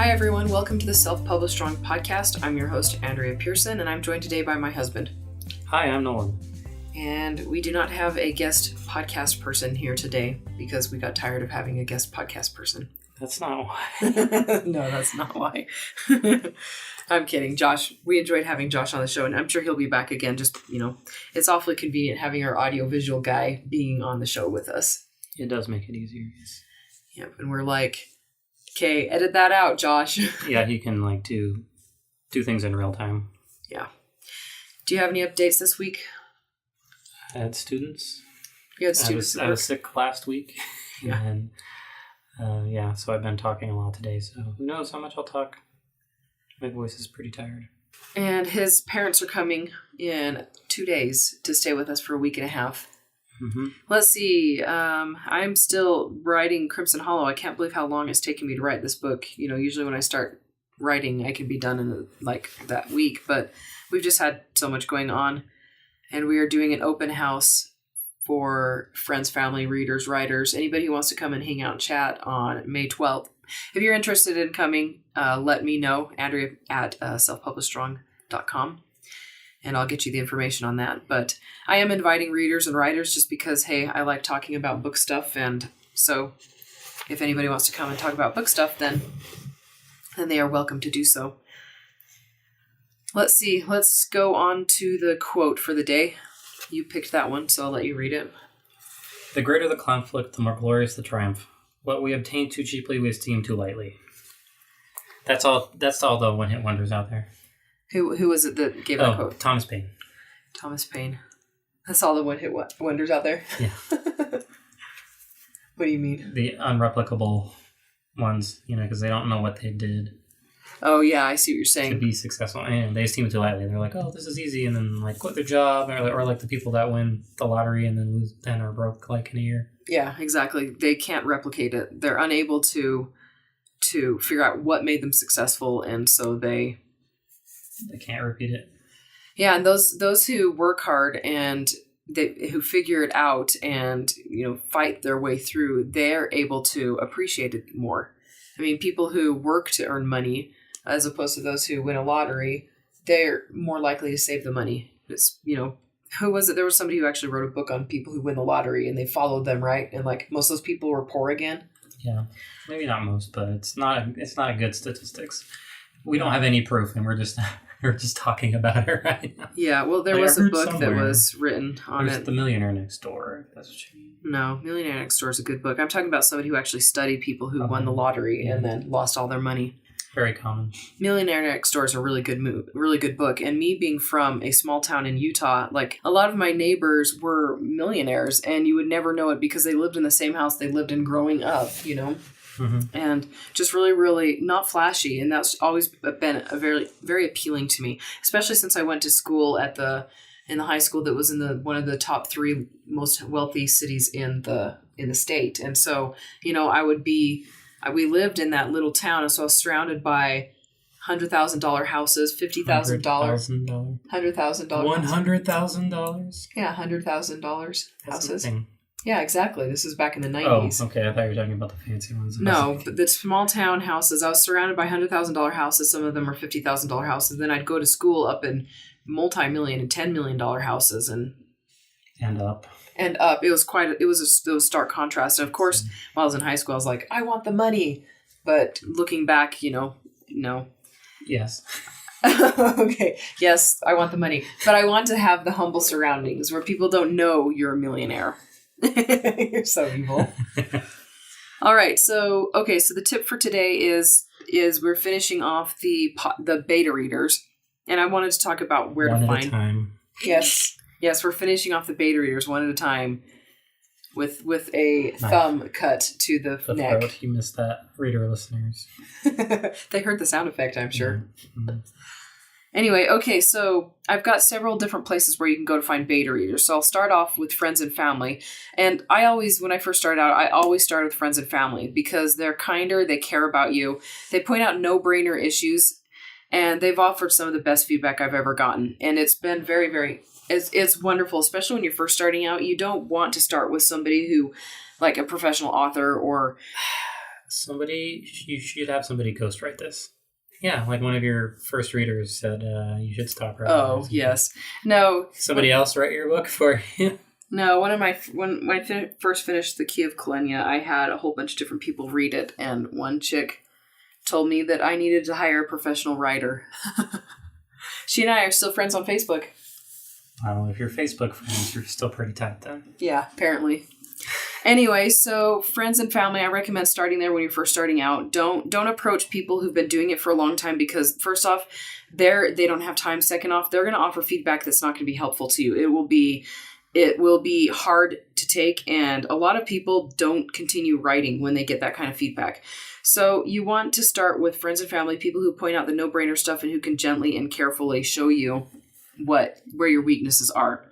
Hi everyone, welcome to the Self-Published Strong podcast. I'm your host, Andrea Pearson, and I'm joined today by my husband. Hi, I'm Nolan. And we do not have a guest podcast person here today because we got tired of having a guest podcast person. That's not why. No, that's not why. I'm kidding. Josh, we enjoyed having Josh on the show, and I'm sure he'll be back again. Just, it's awfully convenient having our audio-visual guy being on the show with us. It does make it easier, yes. Yep, and we're like, okay, edit that out, Josh. Yeah, he can do things in real time. Yeah. Do you have any updates this week? I had students. You had students. I was sick last week. Yeah. And so I've been talking a lot today. So who knows how much I'll talk. My voice is pretty tired. And his parents are coming in 2 days to stay with us for a week and a half. Mm-hmm. Let's see. I'm still writing Crimson Hollow. I can't believe how long it's taken me to write this book. Usually when I start writing, I can be done in that week. But we've just had so much going on. And we are doing an open house for friends, family, readers, writers, anybody who wants to come and hang out and chat on May 12th. If you're interested in coming, let me know, Andrea at selfpublishedstrong.com, and I'll get you the information on that. But I am inviting readers and writers just because, hey, I like talking about book stuff, and so if anybody wants to come and talk about book stuff, then they are welcome to do so. Let's see. Let's go on to the quote for the day. You picked that one, so I'll let you read it. The greater the conflict, the more glorious the triumph. What we obtain too cheaply, we esteem too lightly. That's all the one-hit wonders out there. Who was it that gave that quote? Thomas Paine. Thomas Paine. That's all the one-hit wonders out there? Yeah. What do you mean? The unreplicable ones, because they don't know what they did. Oh, yeah, I see what you're saying. To be successful. And they esteem it too lightly. They're like, oh, this is easy, and then quit their job, or the people that win the lottery and then lose 10 or broke in a year. Yeah, exactly. They can't replicate it. They're unable to figure out what made them successful, and so they can't repeat it. Yeah, and those who work hard and who figure it out and fight their way through, they're able to appreciate it more. I mean, people who work to earn money, as opposed to those who win a lottery, they're more likely to save the money. It's, who was it? There was somebody who actually wrote a book on people who win the lottery, and they followed them, right? And most of those people were poor again. Yeah, maybe not most, but it's not a good statistics. We don't have any proof, and we're just talking about it right now. Yeah, well, there was a book that was written on it. The Millionaire Next Door. That's what you mean. No, Millionaire Next Door is a good book. I'm talking about somebody who actually studied people who won the lottery and then lost all their money. Very common. Millionaire Next Door is a really good book. And me being from a small town in Utah, a lot of my neighbors were millionaires, and you would never know it because they lived in the same house they lived in growing up, Mm-hmm. And just really, really not flashy. And that's always been a very, very appealing to me, especially since I went to school in the high school that was in one of the top 3 most wealthy cities in the state. And so, we lived in that little town, and so I was surrounded by $100,000 houses, $50,000, $100,000, $100,000. Yeah, $100,000 houses. Nothing. Yeah, exactly. This is back in the 90s. Oh, okay. I thought you were talking about the fancy ones. No, but the small town houses, I was surrounded by $100,000 houses. Some of them are $50,000 houses. Then I'd go to school up in multi-million and $10 million houses and up. And up. It was a stark contrast. And of course, while I was in high school, I was like, I want the money. But looking back, no. Yes. Okay. Yes, I want the money. But I want to have the humble surroundings where people don't know you're a millionaire. You're so evil. All right. So the tip for today is we're finishing off the beta readers. And I wanted to talk about where to find... One at a time. Yes, we're finishing off the beta readers one at a time with a thumb cut to the neck. Throat. You missed that, reader listeners. They heard the sound effect, I'm sure. Mm-hmm. Anyway, okay, so I've got several different places where you can go to find beta readers. So I'll start off with friends and family. And when I first started out, I always started with friends and family because they're kinder, they care about you. They point out no-brainer issues, and they've offered some of the best feedback I've ever gotten. And it's been very, very... It's wonderful, especially when you're first starting out. You don't want to start with somebody who, like a professional author or You should have somebody ghostwrite this. Yeah, like one of your first readers said you should stop writing. Oh, yes. No. Somebody else write your book for you? No, when I first finished The Key of Kalenia, I had a whole bunch of different people read it, and one chick told me that I needed to hire a professional writer. She and I are still friends on Facebook. Well, if you're Facebook friends, you're still pretty tight then. Yeah, apparently. Anyway, so friends and family, I recommend starting there when you're first starting out. Don't approach people who've been doing it for a long time because first off, they don't have time. Second off, they're going to offer feedback that's not going to be helpful to you. It will be hard to take, and a lot of people don't continue writing when they get that kind of feedback. So you want to start with friends and family, people who point out the no-brainer stuff and who can gently and carefully show you where your weaknesses are.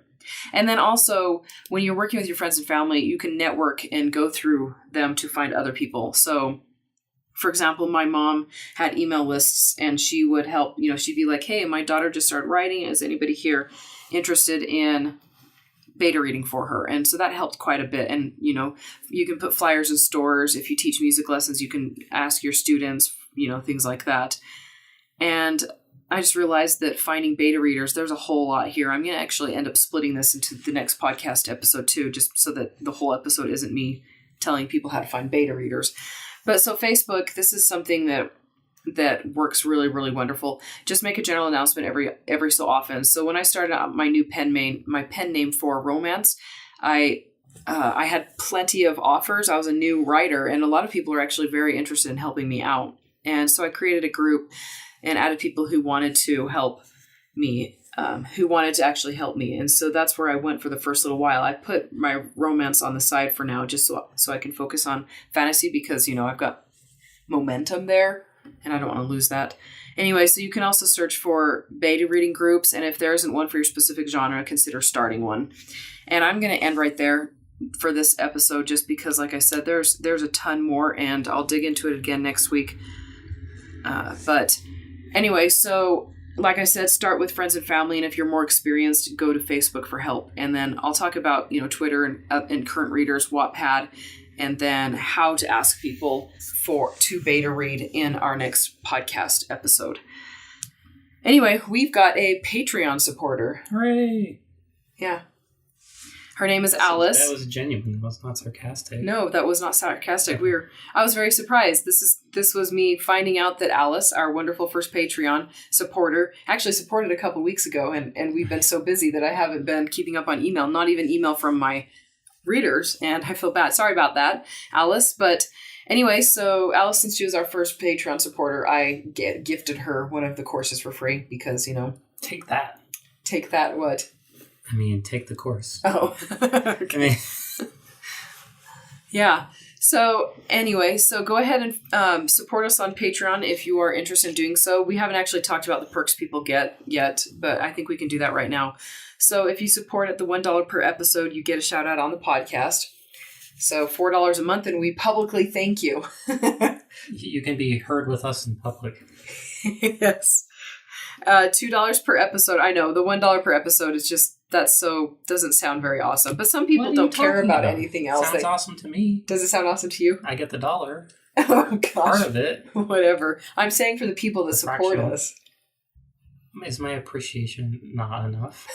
And then also, when you're working with your friends and family, you can network and go through them to find other people. So, for example, my mom had email lists and she would help, she'd be like, hey, my daughter just started writing. Is anybody here interested in beta reading for her? And so that helped quite a bit. And, you can put flyers in stores. If you teach music lessons, you can ask your students, things like that. And I just realized that finding beta readers, there's a whole lot here. I'm going to actually end up splitting this into the next podcast episode too, just so that the whole episode isn't me telling people how to find beta readers. But so Facebook, this is something that works really, really wonderful. Just make a general announcement every so often. So when I started out my new pen name for romance, I had plenty of offers. I was a new writer, and a lot of people are actually very interested in helping me out. And so I created a group and added people who wanted to help me, who wanted to actually help me. And so that's where I went for the first little while. I put my romance on the side for now, just so I can focus on fantasy because, I've got momentum there and I don't want to lose that. Anyway, so you can also search for beta reading groups. And if there isn't one for your specific genre, consider starting one. And I'm going to end right there for this episode, just because, like I said, there's a ton more and I'll dig into it again next week. But anyway, so like I said, start with friends and family, and if you're more experienced, go to Facebook for help. And then I'll talk about, Twitter and current readers, Wattpad, and then how to ask people to beta read in our next podcast episode. Anyway, we've got a Patreon supporter. Hooray! Yeah. Her name is Alice. That was genuine. That was not sarcastic. No, that was not sarcastic. I was very surprised. This was me finding out that Alice, our wonderful first Patreon supporter, actually supported a couple weeks ago, and we've been so busy that I haven't been keeping up on email, not even email from my readers, and I feel bad. Sorry about that, Alice. But anyway, so Alice, since she was our first Patreon supporter, I gifted her one of the courses for free because, Take that. Take that what? I mean, take the course. Oh. Okay. Yeah. So anyway, go ahead and support us on Patreon if you are interested in doing so. We haven't actually talked about the perks people get yet, but I think we can do that right now. So if you support at the $1 per episode, you get a shout out on the podcast. So $4 a month, and we publicly thank you. You can be heard with us in public. Yes. $2 per episode. I know the $1 per episode is just, doesn't sound very awesome, but some people don't care about anything else. Sounds awesome to me. Does it sound awesome to you? I get the $1. Oh gosh. Part of it. Whatever. I'm saying for the people that support us. Is my appreciation not enough?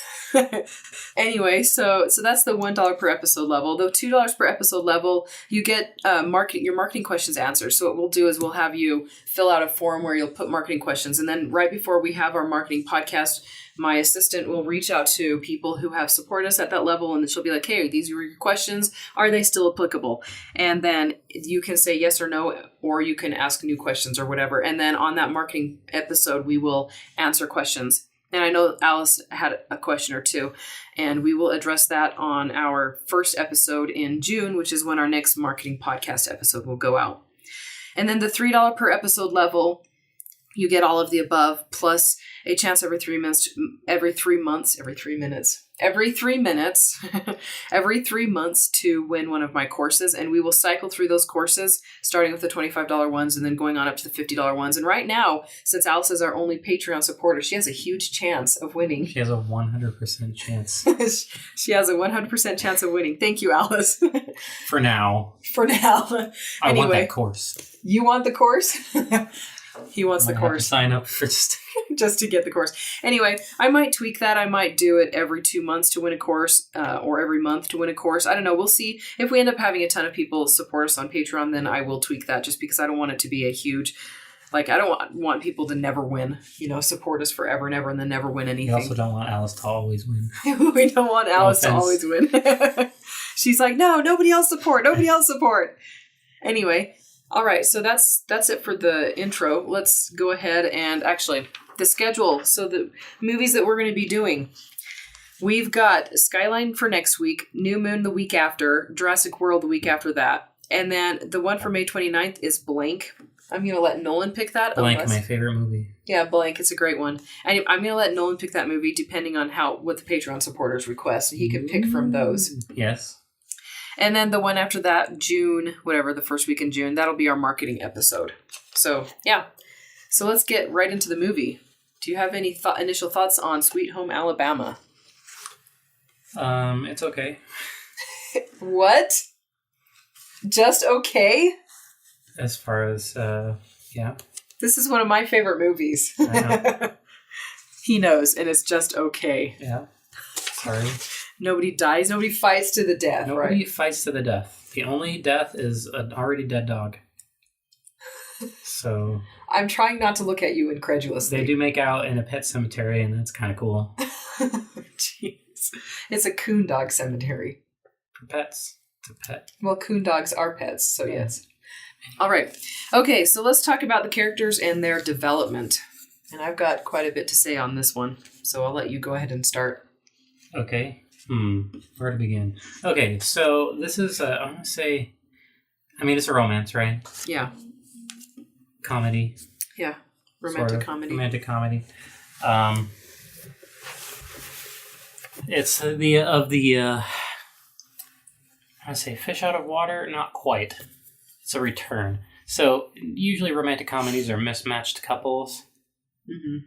Anyway, so that's the $1 per episode level. The $2 per episode level, you get your marketing questions answered. So what we'll do is we'll have you fill out a form where you'll put marketing questions. And then right before we have our marketing podcast, my assistant will reach out to people who have supported us at that level, and she'll be like, hey, these are your questions. Are they still applicable? And then you can say yes or no, or you can ask new questions or whatever. And then on that marketing episode, we will answer questions. And I know Alice had a question or two, and we will address that on our first episode in June, which is when our next marketing podcast episode will go out. And then the $3 per episode level You get all of the above, plus a chance every 3 minutes, every 3 months to win one of my courses. And we will cycle through those courses, starting with the $25 ones and then going on up to the $50 ones. And right now, since Alice is our only Patreon supporter, she has a huge chance of winning. She has a 100% chance. She has a 100% chance of winning. Thank you, Alice. For now. I want that course. You want the course? He wants the course. Sign up for just to get the course. Anyway, I might tweak that. I might do it every 2 months to win a course, or every month to win a course. I don't know. We'll see. If we end up having a ton of people support us on Patreon, then I will tweak that, just because I don't want it to be a huge, like, I don't want people to never win, support us forever and ever and then never win anything. We also don't want Alice to always win. We don't want Alice to always win. She's like, no, nobody else support. Anyway. All right, so that's it for the intro. Let's go ahead and actually the schedule. So the movies that we're going to be doing. We've got Skyline for next week, New Moon the week after, Jurassic World the week after that. And then the one for May 29th is Blank. I'm going to let Nolan pick that. Blank, my favorite movie. Yeah, Blank. It's a great one. And I'm going to let Nolan pick that movie depending on what the Patreon supporters request. He can pick from those. Yes. And then the one after that, June, whatever, the first week in June, that'll be our marketing episode. So, yeah. So let's get right into the movie. Do you have any initial thoughts on Sweet Home Alabama? It's okay. What? Just okay? As far as, yeah. This is one of my favorite movies. I know. He knows, and it's just okay. Yeah. Sorry. Nobody dies. Nobody fights to the death, right? Nobody fights to the death. The only death is an already dead dog. So... I'm trying not to look at you incredulously. They do make out in a pet cemetery, and that's kind of cool. Jeez. It's a coon dog cemetery. For pets. To pet. Well, coon dogs are pets, so yes. All right. Okay, so let's talk about the characters and their development. And I've got quite a bit to say on this one, so I'll let you go ahead and start. Okay. Where to begin? Okay, so this is, I want to say, it's a romance, right? Yeah. Comedy. Yeah. Romantic comedy. Romantic comedy. It's I say fish out of water? Not quite. It's a return. So, usually romantic comedies are mismatched couples. Mm-hmm.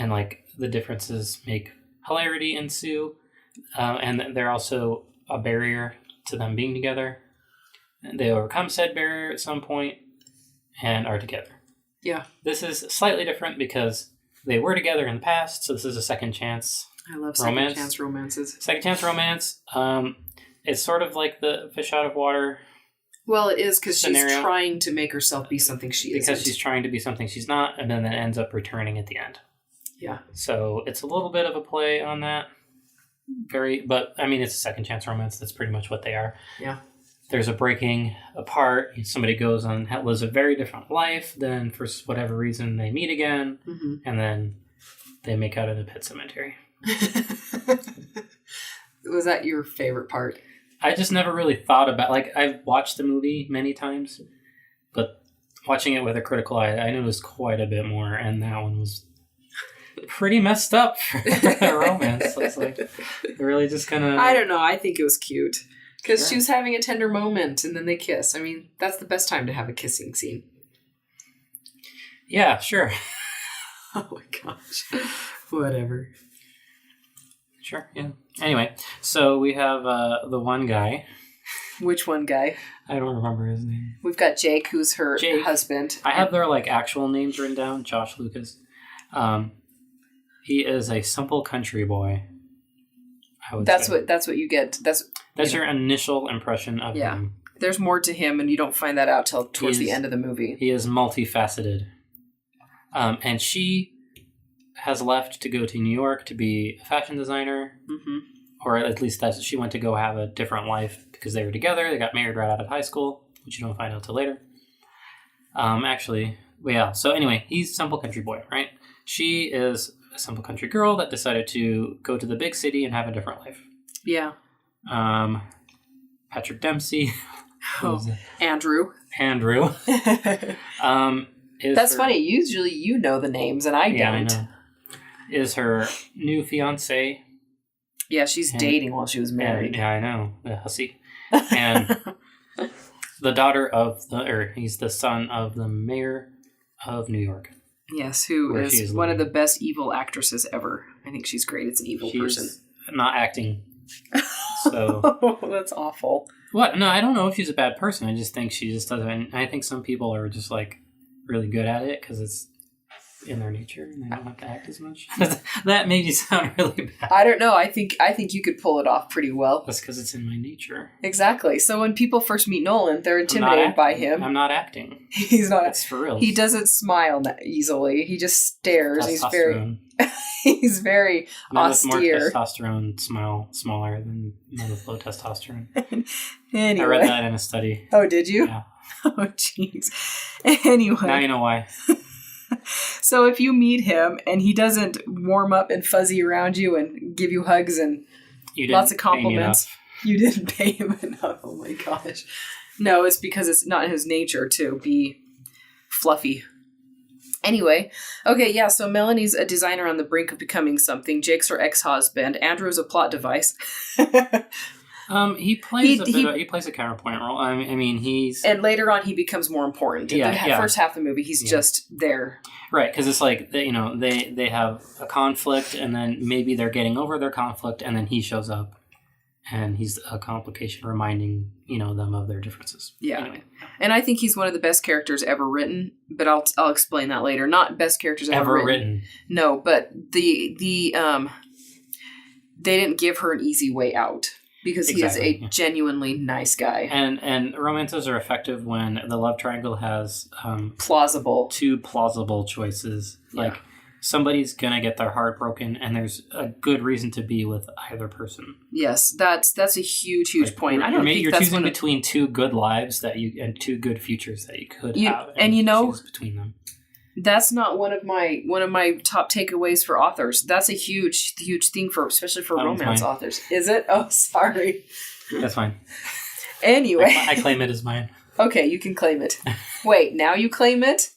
And, the differences make hilarity ensue. And they're also a barrier to them being together. And they overcome said barrier at some point and are together. Yeah. This is slightly different because they were together in the past, so this is a second chance. I love second chance romances. Second chance romance. It's sort of like the fish out of water. Well, it is because she's trying to make herself be something she isn't. Because she's trying to be something she's not, and then that ends up returning at the end. Yeah. So it's a little bit of a play on that. But it's a second chance romance. That's pretty much what they are. Yeah. There's a breaking apart. Somebody goes on, lives a very different life. Then, for whatever reason, they meet again. Mm-hmm. And then they make out in a pet cemetery. Was that your favorite part? I just never really thought about... I've watched the movie many times. But watching it with a critical eye, I noticed quite a bit more. And that one was... pretty messed up for a romance. It's really just kind of... I don't know. I think it was cute. Because she was having a tender moment, and then they kiss. That's the best time to have a kissing scene. Yeah, sure. Oh my gosh. Whatever. Sure, yeah. Anyway, so we have the one guy. Which one guy? I don't remember his name. We've got Jake, who's her husband. I have their actual names written down. Josh Lucas. He is a simple country boy. That's what you get. That's your initial impression of him. There's more to him, and you don't find that out till towards the end of the movie. He is multifaceted. And she has left to go to New York to be a fashion designer. Mm-hmm. Or at least she went to go have a different life because they were together. They got married right out of high school, which you don't find out till later. So anyway, he's a simple country boy, right? She is a simple country girl that decided to go to the big city and have a different life. Yeah. Patrick Dempsey. Andrew. That's funny. Usually you know the names and I don't. I know. Is her new fiance. Yeah, she's dating while she was married. Yeah, I know. The hussy. And the daughter of he's the son of the mayor of New York. Yes, who is one of the best evil actresses ever. I think she's great. It's an evil person. Not acting. So that's awful. What? No, I don't know if she's a bad person. I just think she just doesn't. I think some people are just like really good at it because it's in their nature and they don't have to act as much. That made you sound really bad. I don't know. I think you could pull it off pretty well. That's because it's in my nature. Exactly. So when people first meet Nolan, they're intimidated by him. I'm not acting. He's not. It's for real. He doesn't smile easily. He just stares. He's very austere. With more testosterone smaller than men with low testosterone. Anyway. I read that in a study. Oh, did you? Yeah. Oh, jeez. Anyway. Now you know why. So if you meet him and he doesn't warm up and fuzzy around you and give you hugs and lots of compliments, you didn't pay him enough. Oh my gosh. No, it's because it's not in his nature to be fluffy. Anyway, okay, yeah, so Melanie's a designer on the brink of becoming something. Jake's her ex-husband. Andrew's a plot device. He plays a counterpoint role. I mean, he's... And later on, he becomes more important. In the first half of the movie, he's just there. Right, because it's like, they have a conflict, and then maybe they're getting over their conflict, and then he shows up, and he's a complication reminding, them of their differences. Yeah. Anyway. And I think he's one of the best characters ever written, but I'll explain that later. Not best characters ever written. No, but they didn't give her an easy way out. Because he is a genuinely nice guy. And romances are effective when the love triangle has two plausible choices. Like somebody's going to get their heart broken and there's a good reason to be with either person. Yes, that's a huge point. I don't think you're choosing between two good lives and two good futures that you could have. And choose between them. That's not one of my top takeaways for authors. That's a huge thing especially for romance authors. Is it? Oh, sorry. That's fine. Anyway. I claim it as mine. Okay, you can claim it. Wait, now you claim it?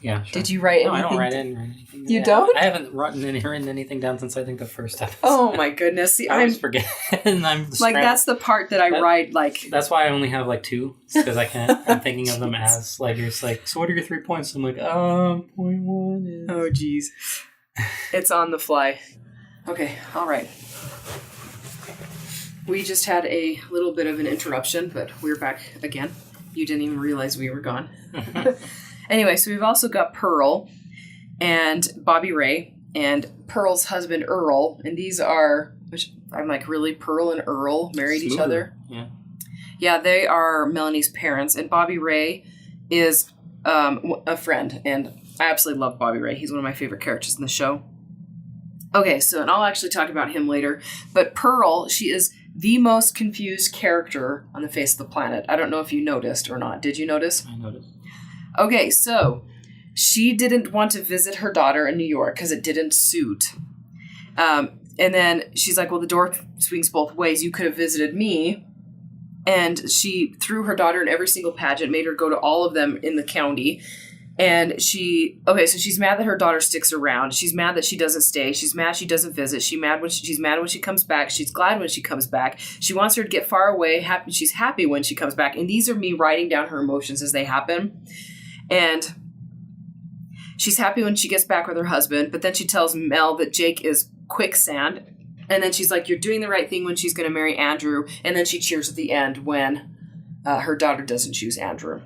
Yeah, sure. Did you write anything? No, I don't write anything. You don't? I haven't written anything down since I think the first episode. Oh my goodness. See, I always forget. I'm like, that's the part that I write, like... That's why I only have, like, 2. Because I'm thinking of them as, like, you're just like, so what are your 3 points? I'm like, point 1 is... Oh, geez. It's on the fly. Okay, all right. We just had a little bit of an interruption, but we're back again. You didn't even realize we were gone. Anyway, so we've also got Pearl and Bobby Ray and Pearl's husband Earl, and these are, which I'm like, really, Pearl and Earl married each other? Yeah. Yeah, they are Melanie's parents, and Bobby Ray is a friend, and I absolutely love Bobby Ray. He's one of my favorite characters in the show. Okay, so, and I'll actually talk about him later, but Pearl, she is the most confused character on the face of the planet. I don't know if you noticed or not. Did you notice? I noticed. Okay, so she didn't want to visit her daughter in New York because it didn't suit. And then she's like, well, the door swings both ways. You could have visited me. And she threw her daughter in every single pageant, made her go to all of them in the county. And so she's mad that her daughter sticks around. She's mad that she doesn't stay. She's mad she doesn't visit. She's mad when she comes back. She's glad when she comes back. She wants her to get far away. She's happy when she comes back. And these are me writing down her emotions as they happen. And she's happy when she gets back with her husband, but then she tells Mel that Jake is quicksand. And then she's like, you're doing the right thing when she's going to marry Andrew. And then she cheers at the end when her daughter doesn't choose Andrew.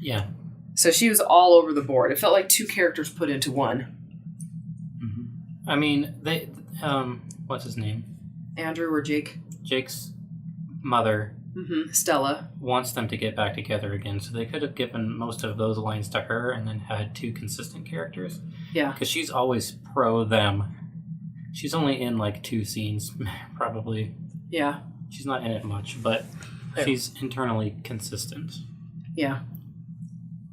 Yeah. So she was all over the board. It felt like 2 characters put into one. Mm-hmm. I mean, they, what's his name? Andrew or Jake? Jake's mother. Mm-hmm. Stella wants them to get back together again, so they could have given most of those lines to her and then had 2 consistent characters. Yeah, because she's always pro them. She's only in like 2 scenes, probably. Yeah, she's not in it much, but she's internally consistent. Yeah,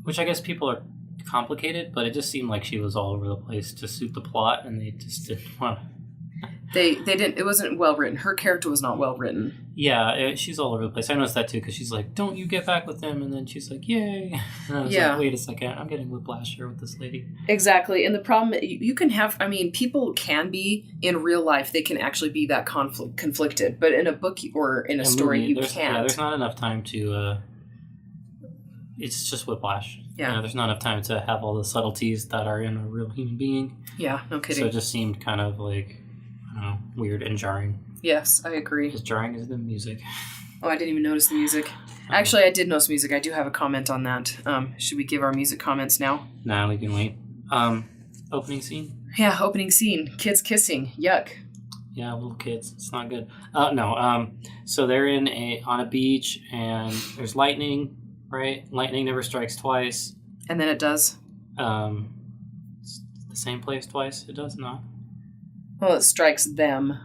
which I guess people are complicated, but it just seemed like she was all over the place to suit the plot, and they just didn't want to. They didn't. It wasn't well written. Her character was not well written. Yeah, she's all over the place. I noticed that too because she's like, "Don't you get back with him?" And then she's like, "Yay!" And I was like, "Wait a second, I'm getting whiplash here with this lady." Exactly, and the problem you can have. I mean, people can be in real life. They can actually be that conflicted, but in a book or in a story, you can't. Yeah, there's not enough time to. It's just whiplash. Yeah, there's not enough time to have all the subtleties that are in a real human being. Yeah, no kidding. So it just seemed kind of like, I don't know, weird and jarring. Yes, I agree. As jarring as the music. Oh, I didn't even notice the music. Actually, I did notice music. I do have a comment on that. Should we give our music comments now? Nah, we can wait. Opening scene? Yeah, opening scene. Kids kissing. Yuck. Yeah, little kids. It's not good. No. So they're on a beach and there's lightning, right? Lightning never strikes twice. And then it does. It's the same place twice. It does not. Well, it strikes them.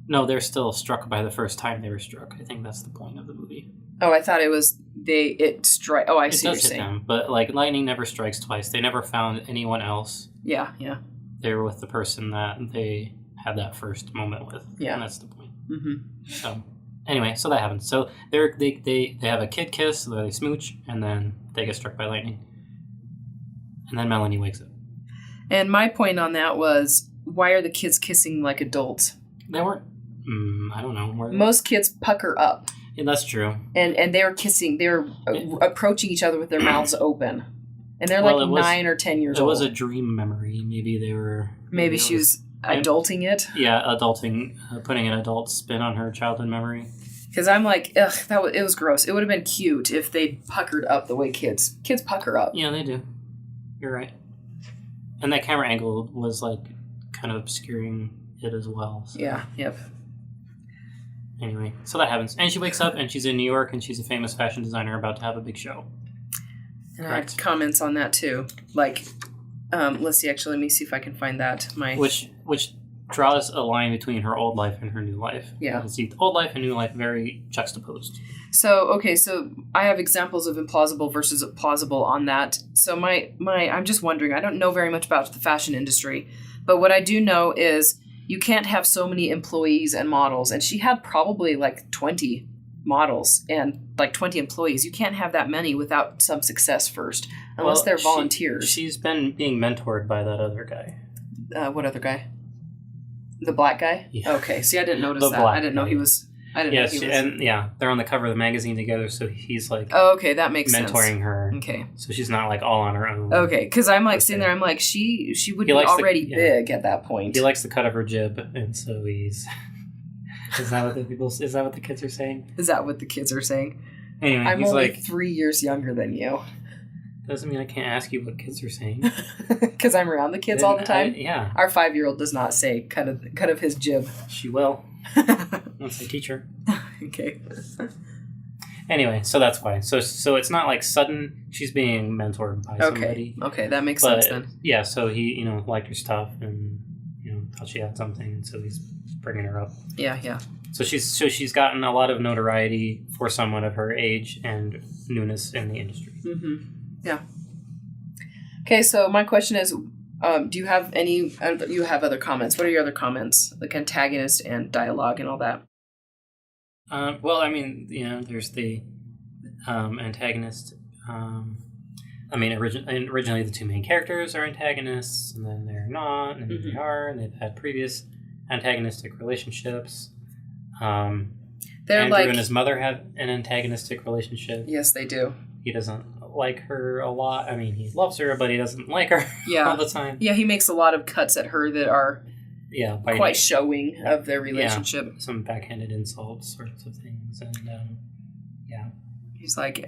No, they're still struck by the first time they were struck. I think that's the point of the movie. Oh, I thought it was it strike. Oh, I see what you're saying. Them, but like lightning never strikes twice. They never found anyone else. Yeah. They were with the person that they had that first moment with. Yeah, and that's the point. Mm-hmm. So anyway, so that happens. So they have a kid kiss, so they smooch, and then they get struck by lightning, and then Melanie wakes up. And my point on that was, why are the kids kissing like adults? They weren't. I don't know. Most kids pucker up. Yeah, that's true. And they're kissing. They're approaching each other with their mouths open, and they're like 9 or 10 years old. It was a dream memory. Maybe they were. Maybe she was adulting it. Yeah, adulting, putting an adult spin on her childhood memory. Because I'm like, ugh, it was gross. It would have been cute if they puckered up the way kids pucker up. Yeah, they do. You're right. And that camera angle was like kind of obscuring it as well. So. Yeah. Yep. Anyway, so that happens. And she wakes up and she's in New York and she's a famous fashion designer about to have a big show. And I had comments on that too. Like, let's see, actually, let me see if I can find that. Which draws a line between her old life and her new life. Yeah. You see, old life and new life very juxtaposed. So I have examples of implausible versus plausible on that. So I'm just wondering, I don't know very much about the fashion industry, but what I do know is you can't have so many employees and models. And she had probably like 20 models and like 20 employees. You can't have that many without some success first, unless they're volunteers. She's been being mentored by that other guy. What other guy? The black guy? Yeah. Okay, see, I didn't notice that. I didn't know he was... And they're on the cover of the magazine together, so he's like... Oh, okay, that makes sense. Mentoring her. Okay. So she's not like all on her own. Okay, because I'm like sitting there, I'm like, she would be already big at that point. He likes the cut of her jib, and so he's... Is that what the kids are saying? Is that what the kids are saying? Anyway, I'm only 3 years younger than you. Doesn't mean I can't ask you what kids are saying. Because I'm around the kids all the time? Yeah. Our 5-year-old does not say cut of his jib. She will. Once I teach her. Okay. Anyway, so that's why. So it's not like sudden. She's being mentored by somebody. Okay, that makes sense then. Yeah, so he, liked her stuff and, thought she had something, and so he's bringing her up. Yeah. So she's gotten a lot of notoriety for someone of her age and newness in the industry. Mm-hmm. Yeah. Okay, so my question is, do you have you have other comments? What are your other comments? Like antagonist and dialogue and all that? Well, I mean, there's the antagonist. Originally the two main characters are antagonists, and then they're not, and then they are, and they've had previous antagonistic relationships. Andrew and his mother have an antagonistic relationship. Yes, they do. He doesn't like her a lot. I mean, he loves her, but he doesn't like her all the time. Yeah, he makes a lot of cuts at her that are quite showing of their relationship. Yeah, some backhanded insults, sorts of things, and he's like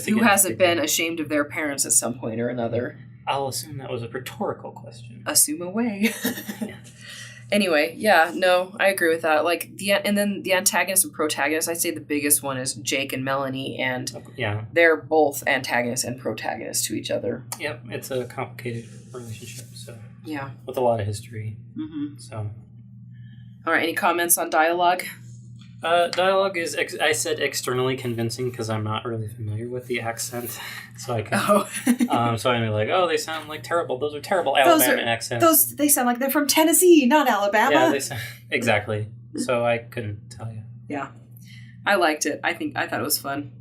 who hasn't been ashamed of their parents at some point or another? I'll assume that was a rhetorical question. Assume away. Anyway, yeah, no, I agree with that. Like and then the antagonist and protagonist, I'd say the biggest one is Jake and Melanie, and they're both antagonists and protagonists to each other. Yep, it's a complicated relationship. So with a lot of history. Mm-hmm. So, all right, any comments on dialogue? Dialogue is, I said externally convincing because I'm not really familiar with the accent. So I can, so I'm like, oh, they sound like terrible. Those are terrible Alabama accents. They sound like they're from Tennessee, not Alabama. Yeah, they sound, exactly. So I couldn't tell you. Yeah. I liked it. I thought it was fun.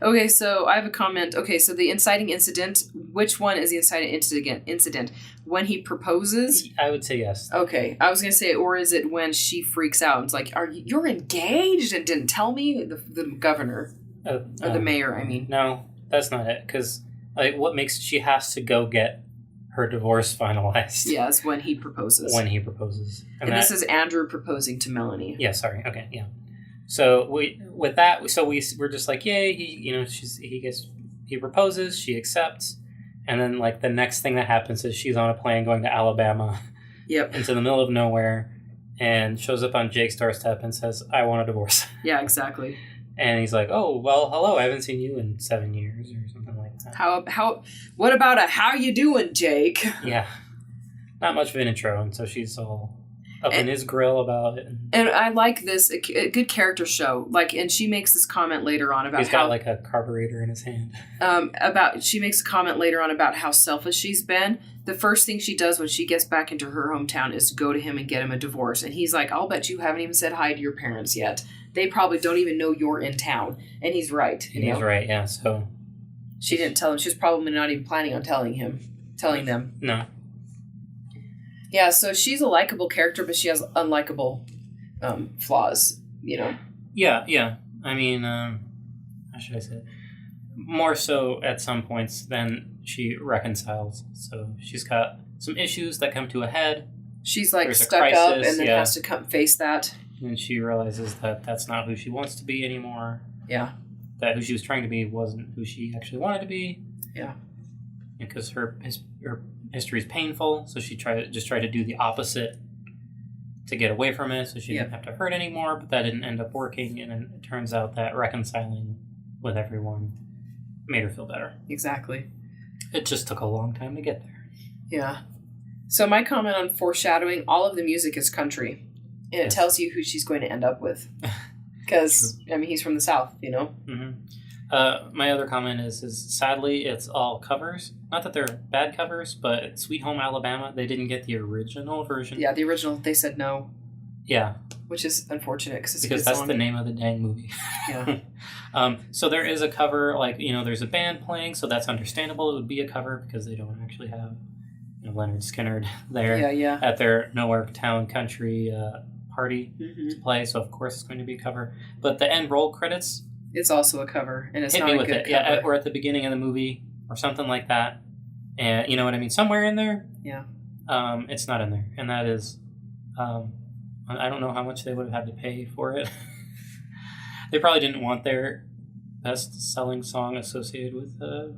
Okay, so I have a comment. Okay, so the inciting incident, which one is the inciting incident? When he proposes? I would say yes. Okay, I was going to say, or is it when she freaks out and it's like, you're engaged and didn't tell me? The governor. Or the mayor, I mean. No, that's not it. Because what makes she has to go get her divorce finalized. Yeah, it's when he proposes. And this is Andrew proposing to Melanie. Yeah, sorry. Okay, yeah. So we're just like, yay, he proposes, she accepts, and then like the next thing that happens is she's on a plane going to Alabama. Yep. Into the middle of nowhere, and shows up on Jake's doorstep and says, I want a divorce. Yeah, exactly. And he's like, oh, well, hello, I haven't seen you in 7 years or something like that. What about how you doing, Jake? Yeah. Not much of an intro, and so she's all up in his grill about it. And I like this, a good character show. And she makes this comment later on about he's got like a carburetor in his hand. She makes a comment later on about how selfish she's been. The first thing she does when she gets back into her hometown is to go to him and get him a divorce. And he's like, I'll bet you haven't even said hi to your parents yet. They probably don't even know you're in town. And he's right. He's right, yeah. So she didn't tell him. She was probably not even planning on telling them. No. Yeah, so she's a likable character, but she has unlikable flaws, Yeah. I mean, how should I say it? More so at some points than she reconciles. So she's got some issues that come to a head. She's stuck up and then has to come face that. And she realizes that that's not who she wants to be anymore. Yeah. That who she was trying to be wasn't who she actually wanted to be. Yeah. Because her history is painful, so she tried to do the opposite to get away from it, so she didn't have to hurt anymore, but that didn't end up working, and it turns out that reconciling with everyone made her feel better. Exactly. It just took a long time to get there. Yeah. So my comment on foreshadowing, all of the music is country, and it tells you who she's going to end up with. Because, he's from the South, Mm-hmm. My other comment is sadly it's all covers. Not that they're bad covers, but Sweet Home Alabama, they didn't get the original version. Yeah, the original, they said no. Yeah. Which is unfortunate because that's the name of the dang movie. Yeah. So there is a cover, there's a band playing, so that's understandable. It would be a cover because they don't actually have Leonard Skinner there at their Nowhere Town Country party to play, so of course it's going to be a cover. But the end roll credits, it's also a cover, and it's hit not me a with good it. cover. Yeah, or at the beginning of the movie, or something like that. And you know what I mean? Somewhere in there. Yeah. It's not in there, and that is, I don't know how much they would have had to pay for it. They probably didn't want their best-selling song associated with a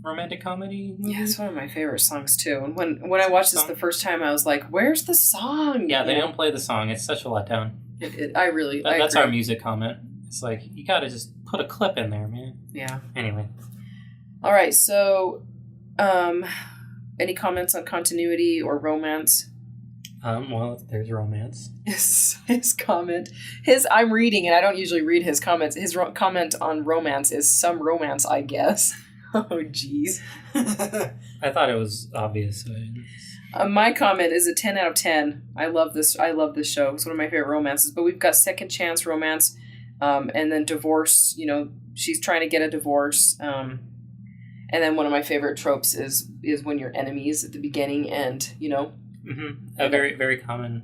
romantic comedy movie. Yeah, it's one of my favorite songs too. And when I watched this the first time, I was like, "Where's the song?" Yeah, they don't play the song. It's such a letdown. That's our music comment. It's like, you gotta just put a clip in there, man. Yeah. Anyway. All right, so any comments on continuity or romance? Well, there's romance. His comment. I'm reading, and I don't usually read his comments. His comment on romance is some romance, I guess. Oh, jeez. I thought it was obvious. My comment is a 10 out of 10. I love this show. It's one of my favorite romances. But we've got second chance romance. And then divorce, she's trying to get a divorce. And then one of my favorite tropes is when you're enemies at the beginning and, Mm-hmm. A very, very common.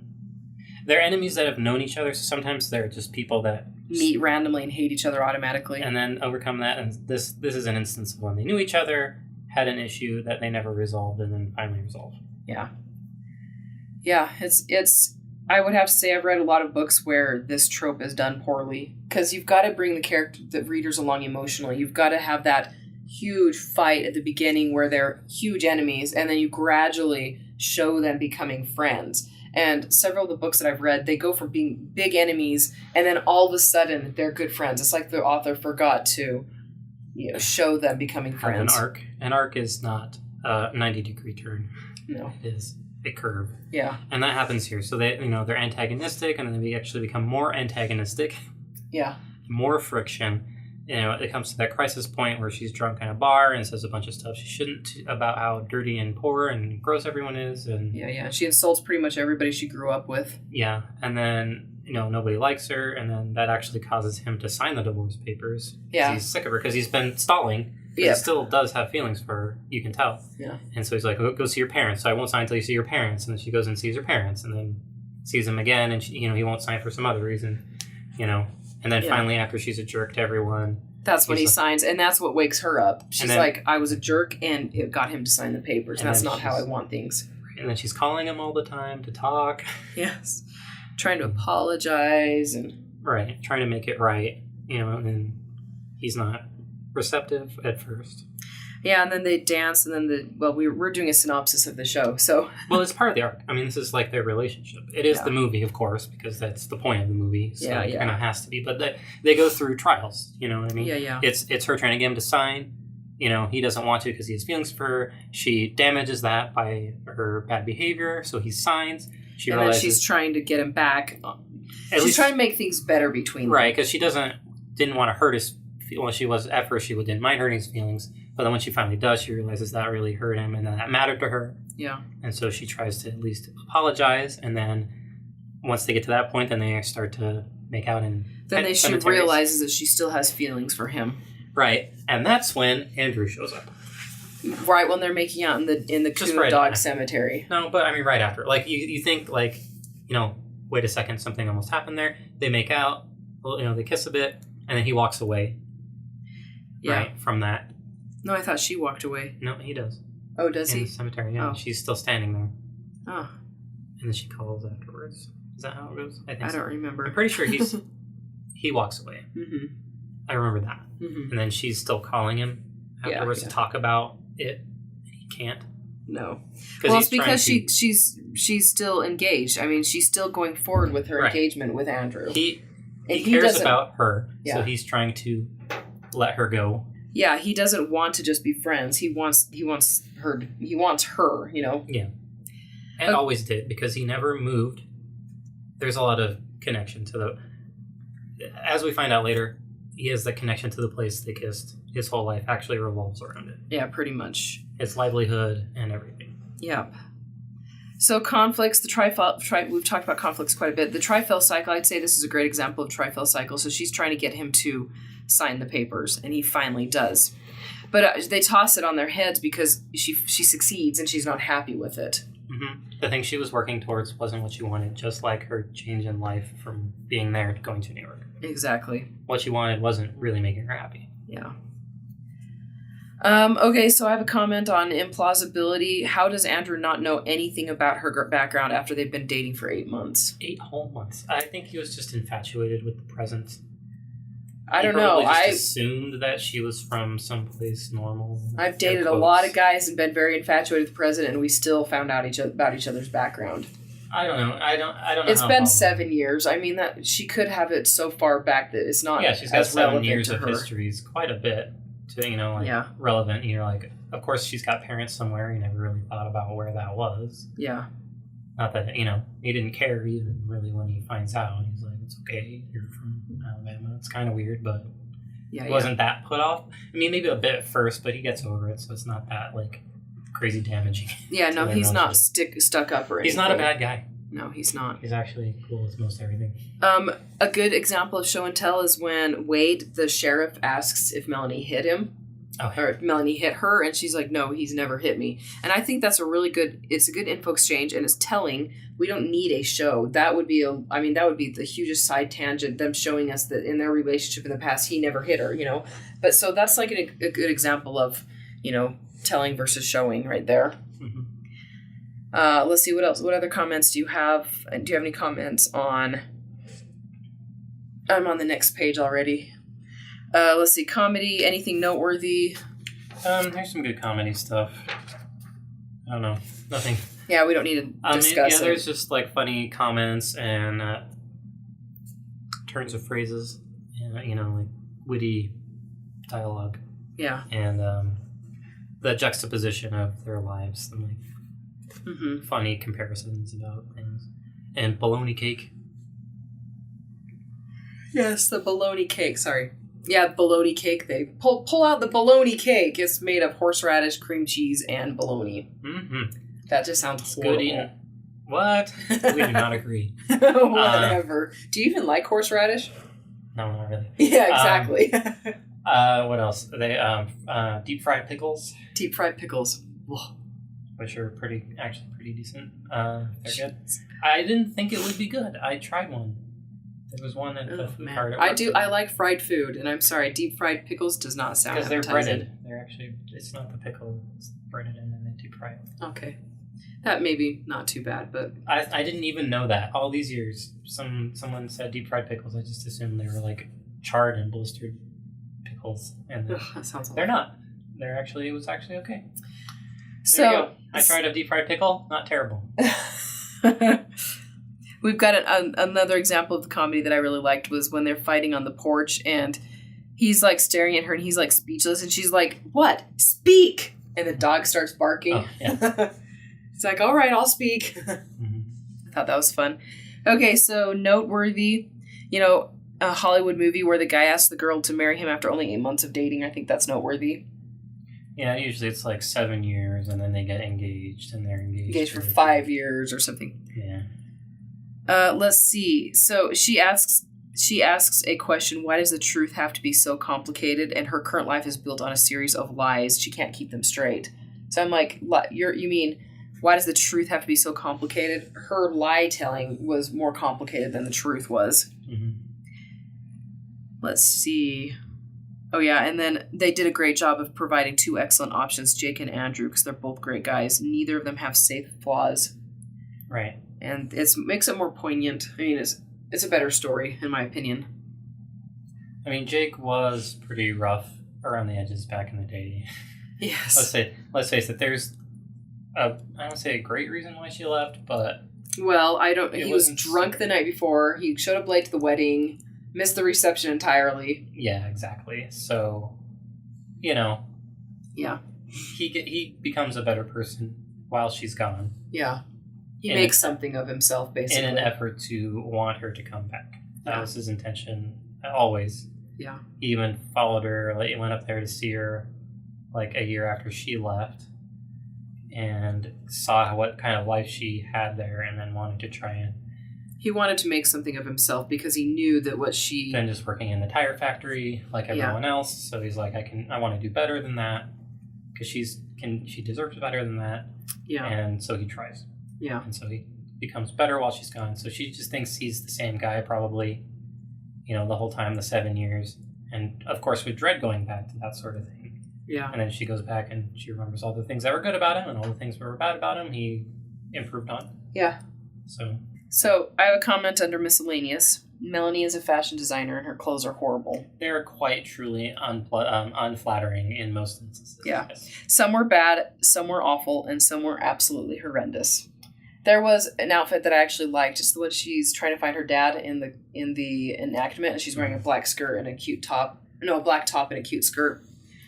They're enemies that have known each other, so sometimes they're just people that meet randomly and hate each other automatically. And then overcome that, and this is an instance of when they knew each other, had an issue that they never resolved, and then finally resolved. Yeah. Yeah, it's I would have to say I've read a lot of books where this trope is done poorly, because you've got to bring the readers along emotionally. You've got to have that huge fight at the beginning where they're huge enemies, and then you gradually show them becoming friends. And several of the books that I've read, they go from being big enemies, and then all of a sudden they're good friends. It's like the author forgot to, show them becoming friends. An arc is not a 90-degree turn. No, it is. a curve. Yeah. And that happens here. So they, they're antagonistic, and then they actually become more antagonistic. Yeah. More friction. It comes to that crisis point where she's drunk in a bar and says a bunch of stuff she shouldn't about how dirty and poor and gross everyone is. And yeah. She insults pretty much everybody she grew up with. Yeah. And then, nobody likes her. And then that actually causes him to sign the divorce papers. Yeah. He's sick of her because he's been stalling. Yeah. He still does have feelings for her. You can tell. Yeah. And so he's like, go see your parents. So I won't sign until you see your parents. And then she goes and sees her parents and then sees them again. And, he won't sign for some other reason, And then finally, after she's a jerk to everyone. That's when he signs. And that's what wakes her up. She's then, like, I was a jerk and it got him to sign the papers. And that's not how I want things. And then she's calling him all the time to talk. Yes. Trying to apologize and... Right. Trying to make it right. And he's not receptive at first. Yeah, and then they dance, and then we're doing a synopsis of the show, so... Well, it's part of the arc. I mean, this is like their relationship. It is the movie, of course, because that's the point of the movie, so it kind of has to be. But they go through trials, you know what I mean? Yeah. It's her trying to get him to sign. He doesn't want to because he has feelings for her. She damages that by her bad behavior, so he signs. Then she's trying to get him back. She's trying to make things better between them. Right, because she didn't want to hurt his... Well, at first she didn't mind hurting his feelings, but then when she finally does, she realizes that really hurt him and that mattered to her. Yeah. And so she tries to at least apologize, and then once they get to that point, then they start to make out in Then she realizes that she still has feelings for him. Right. And that's when Andrew shows up. Right when they're making out in the coon dog cemetery. No, but I mean right after. Like you think like, wait a second, something almost happened there. They make out, they kiss a bit, and then he walks away. Yeah. Right, from that. No, I thought she walked away. No, he does. Oh, does he? In the cemetery, yeah. Oh. She's still standing there. Oh. And then she calls afterwards. Is that how it goes? I think I don't remember. I'm pretty sure he walks away. Mm-hmm. I remember that. Mm-hmm. And then she's still calling him afterwards to talk about it. And he can't. No. Well, it's because she's still engaged. I mean, she's still going forward with her engagement with Andrew. He cares about her, so he's trying to let her go. Yeah, he doesn't want to just be friends. He wants her. He wants her. Yeah, and always did, because he never moved. There's a lot of connection to as we find out later, he has the connection to the place they kissed. His whole life actually revolves around it. Yeah, pretty much. His livelihood and everything. Yep. So conflicts, we've talked about conflicts quite a bit. The trifell cycle, I'd say this is a great example of trifell cycle. So she's trying to get him to sign the papers, and he finally does. But they toss it on their heads because she succeeds, and she's not happy with it. Mm-hmm. The thing she was working towards wasn't what she wanted, just like her change in life from being there to going to New York. Exactly. What she wanted wasn't really making her happy. Yeah. Okay, so I have a comment on implausibility. How does Andrew not know anything about her background after they've been dating for 8 months? 8 whole months. I think he was just infatuated with the present. I don't know. I assumed that she was from someplace normal. I've dated a lot of guys and been very infatuated with the president, and we still found out about each other's background. I don't know. I don't know. It's been 7 years. I mean, that she could have it so far back that it's not. Yeah, she's got 7 years of history. It's quite a bit to relevant. Of course, she's got parents somewhere. You never really thought about where that was. Yeah. Not that he didn't care even really when he finds out. He's like, it's okay. You're from Alabama. It's kind of weird, but it wasn't that put off. I mean, maybe a bit at first, but he gets over it, so it's not that crazy damaging. Yeah, no, he's not stuck up or anything. He's not a bad guy. No, he's not. He's actually cool with most everything. A good example of show and tell is when Wade, the sheriff, asks if Melanie hit him. Oh. Or if Melanie hit her, and she's like, no, he's never hit me. And I think that's it's a good info exchange, and it's telling. We don't need a show. That would be the hugest side tangent, them showing us that in their relationship in the past, he never hit her, But so that's like a good example of, telling versus showing right there. Mm-hmm. Let's see, what else? What other comments do you have? Do you have any comments on... I'm on the next page already. Let's see, comedy, anything noteworthy? There's some good comedy stuff. I don't know. Nothing. Yeah, we don't need to discuss it. There's just funny comments and turns of phrases, and, witty dialogue. Yeah. And the juxtaposition of their lives. And, funny comparisons about things. And bologna cake. Yes, the bologna cake. Sorry. Yeah, bologna cake. They pull out the bologna cake. It's made of horseradish, cream cheese, and bologna. Mm-hmm. That just sounds horrible. What? We do not agree. Whatever. Do you even like horseradish? No, not really. Yeah, exactly. What else? They deep fried pickles. Deep fried pickles. Which are actually pretty decent. They're good. I didn't think it would be good. I tried one. There was one at the food cart. I like fried food, and I'm sorry, deep fried pickles does not sound because they're appetizing. breaded. They're actually, it's not the pickle, it's breaded and then they deep fry it. Okay. That may be not too bad, but... I didn't even know that. All these years, someone said deep fried pickles. I just assumed they were like charred and blistered pickles. And that sounds they're not. It was actually okay. So there you go. I tried a deep fried pickle. Not terrible. We've got another example of the comedy that I really liked was when they're fighting on the porch and he's like staring at her and he's like speechless and she's like, "What? Speak!" And the dog starts barking. Oh, yeah. It's like, "All right, I'll speak." Mm-hmm. I thought that was fun. Okay, so noteworthy, a Hollywood movie where the guy asks the girl to marry him after only 8 months of dating. I think that's noteworthy. Yeah, usually it's like 7 years and then they get engaged and they're engaged for 5 years or something. Yeah. Let's see. So she asks a question, why does the truth have to be so complicated? And her current life is built on a series of lies. She can't keep them straight. So I'm like, you mean, why does the truth have to be so complicated? Her lie telling was more complicated than the truth was. Mm-hmm. Let's see. Oh, yeah, and then they did a great job of providing two excellent options, Jake and Andrew, because they're both great guys. Neither of them have safe flaws. Right. And it makes it more poignant. I mean, it's a better story, in my opinion. I mean, Jake was pretty rough around the edges back in the day. Yes. Let's face it, there's I don't say a great reason why she left, but... Well, he was drunk the night before. He showed up late to the wedding, missed the reception entirely. Yeah, exactly. So, Yeah. He becomes a better person while she's gone. Yeah. He makes something of himself, basically. In an effort to want her to come back. That was his intention, always. Yeah. He even followed her, he went up there to see her, like, a year after she left, and saw what kind of life she had there, and then wanted to try and... He wanted to make something of himself, because he knew that what she... Been just working in the tire factory, like everyone else, so he's like, I want to do better than that, because she deserves better than that, and so he tries. Yeah. And so he becomes better while she's gone. So she just thinks he's the same guy probably, the whole time, the 7 years. And, of course, with dread going back to that sort of thing. Yeah. And then she goes back and she remembers all the things that were good about him and all the things that were bad about him he improved on. Yeah. So I have a comment under miscellaneous. Melanie is a fashion designer and her clothes are horrible. They're quite truly unflattering in most instances. Yeah. Yes. Some were bad, some were awful, and some were absolutely horrendous. There was an outfit that I actually liked. It's when she's trying to find her dad in the enactment, and she's wearing a black skirt and a black top and a cute skirt.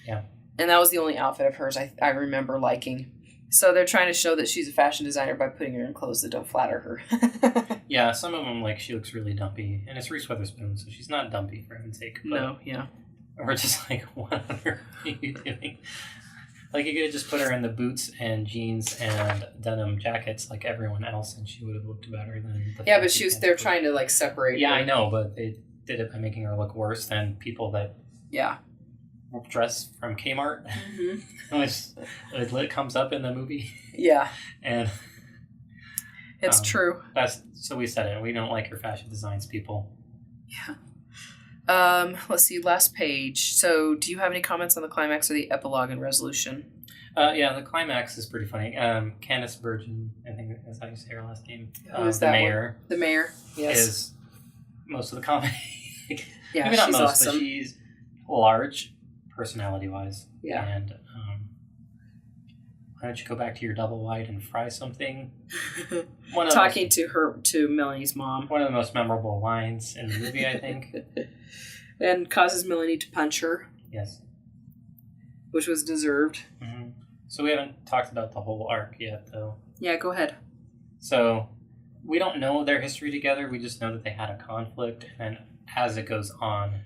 Yeah. And that was the only outfit of hers I remember liking. So they're trying to show that she's a fashion designer by putting her in clothes that don't flatter her. Yeah, some of them, she looks really dumpy. And it's Reese Witherspoon, so she's not dumpy, for heaven's sake. No, yeah. We're just like, what on earth are you doing? You could have just put her in the boots and jeans and denim jackets like everyone else, and she would have looked better than the... Yeah, but they're trying to, separate Yeah, her. I know, but they did it by making her look worse than people that... Yeah. Dress from Kmart, it comes up in the movie. Yeah, and it's true. So we said it. We don't like your fashion designs, people. Yeah. Let's see. Last page. So, do you have any comments on the climax or the epilogue and resolution? Yeah, the climax is pretty funny. Candace Bergen, I think that's how you say her last name. Who is that? Mayor. The mayor. Yes. Is most of the comedy. Yeah, maybe not she's most, awesome. But she's large. Personality-wise. Yeah. And why don't you go back to your double wide and fry something? Talking to Melanie's mom. One of the most memorable lines in the movie, I think. And causes Melanie to punch her. Yes. Which was deserved. Mm-hmm. So we haven't talked about the whole arc yet, though. Yeah, go ahead. So we don't know their history together. We just know that they had a conflict, and as it goes on,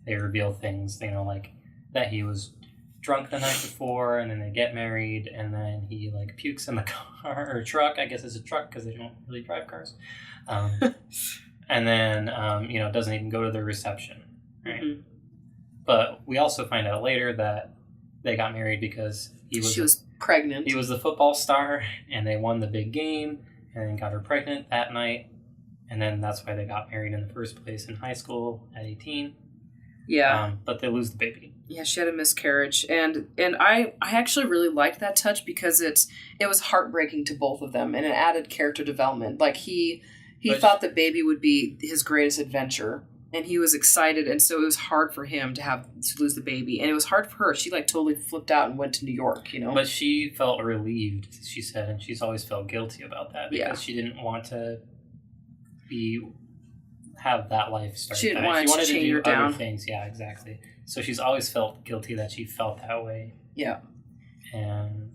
they reveal things, like that he was drunk the night before, and then they get married, and then he like pukes in the car or truck. I guess it's a truck because they don't really drive cars. And then doesn't even go to the reception, right? Mm-hmm. But we also find out later that they got married because she was pregnant. He was the football star, and they won the big game, and then got her pregnant that night, and then that's why they got married in the first place in high school at 18. Yeah. But they lose the baby. Yeah, she had a miscarriage, and I actually really liked that touch because it was heartbreaking to both of them, and it added character development. Like he thought the baby would be his greatest adventure, and he was excited, and so it was hard for him to lose the baby, and it was hard for her. She like totally flipped out and went to New York, But she felt relieved, she said, and she's always felt guilty about that because she didn't want to have that life start. She didn't want to chain her down. Other things. Yeah, exactly. So she's always felt guilty that she felt that way. Yeah. And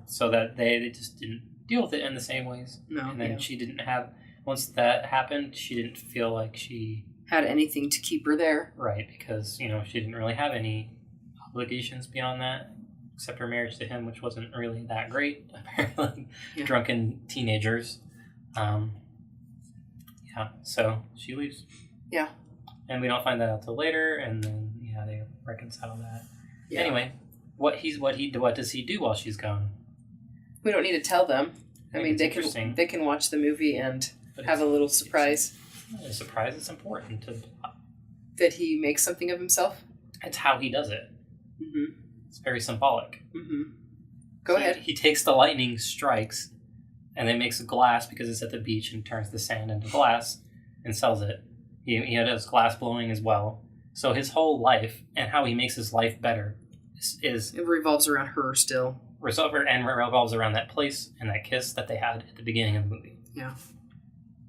so that they just didn't deal with it in the same ways. No. And then she didn't have, once that happened, she didn't feel like she had anything to keep her there. Right, because, she didn't really have any obligations beyond that, except her marriage to him, which wasn't really that great, apparently. Yeah. Drunken teenagers. So she leaves. Yeah. And we don't find that out till later, and then, they reconcile that. Yeah. Anyway, what does he do while she's gone? We don't need to tell them. I mean, they can watch the movie and have a little surprise. A surprise is important to... That he makes something of himself? It's how he does it. Mm-hmm. It's very symbolic. Mm-hmm. Go ahead. He takes the lightning strikes, and then makes a glass because it's at the beach, and turns the sand into glass and sells it. He has glass blowing as well. So his whole life and how he makes his life better is it revolves around her still. And revolves around that place and that kiss that they had at the beginning of the movie. Yeah.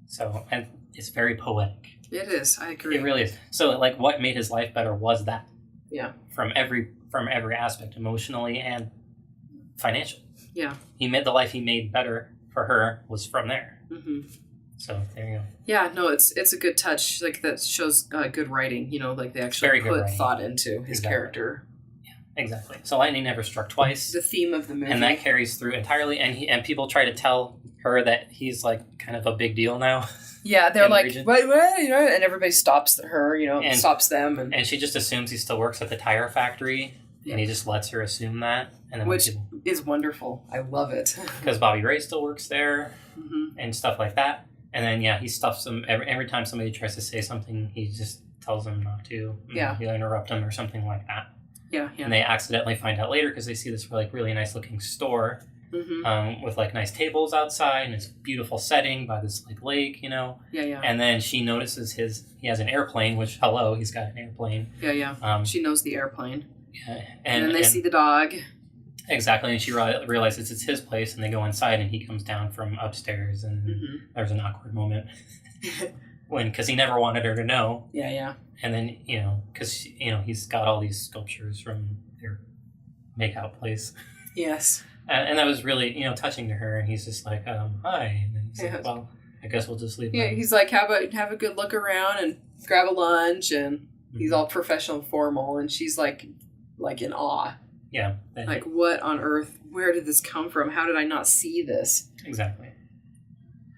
So, and it's very poetic. It is. I agree. It really is. So, like, what made his life better was that. Yeah. From every aspect, emotionally and financially. Yeah. He made the life he made better for her was from there. Mm-hmm. So there you go. Yeah, no, it's a good touch. Like that shows good writing. Like they actually put thought into his character. Yeah, exactly. So lightning never struck twice. The theme of the movie, and that carries through entirely. And people try to tell her that he's like kind of a big deal now. Yeah, they're like, what, and everybody stops her, and stops them, and she just assumes he still works at the tire factory, and he just lets her assume that, and then which is wonderful. I love it because Bobby Ray still works there, mm-hmm. and stuff like that. And then, he stuffs them. Every time somebody tries to say something, he just tells them not to. Yeah. He'll interrupt them or something like that. Yeah. And they accidentally find out later because they see this really nice looking store mm-hmm. With like nice tables outside and this beautiful setting by this like lake, Yeah. And then she notices he has an airplane, which, hello, he's got an airplane. Yeah. She knows the airplane. Yeah. And then they see the dog. Exactly, and she realizes it's his place, and they go inside, and he comes down from upstairs, and mm-hmm. there's an awkward moment because he never wanted her to know. Yeah. And then because he's got all these sculptures from their makeout place. Yes. And that was really touching to her, and he's just like, hi, and then he's like, well, I guess we'll just leave. Yeah, he's like, have a good look around and grab a lunch, and mm-hmm. he's all professional and formal, and she's like in awe. Yeah. Like, what on earth? Where did this come from? How did I not see this? Exactly.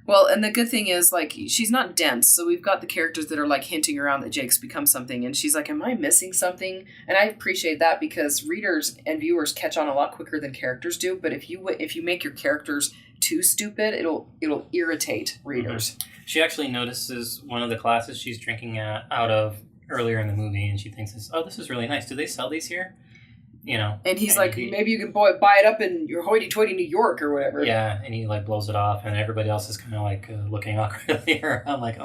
Well, and the good thing is, like, she's not dense. So we've got the characters that are, like, hinting around that Jake's become something. And she's like, am I missing something? And I appreciate that because readers and viewers catch on a lot quicker than characters do. But if you make your characters too stupid, it'll irritate readers. Mm-hmm. She actually notices one of the classes she's drinking out of earlier in the movie. And she thinks, this is really nice. Do they sell these here? And he's like, maybe you can buy it up in your hoity-toity New York or whatever. Yeah, and he like blows it off, and everybody else is kind of like looking awkwardly around, like,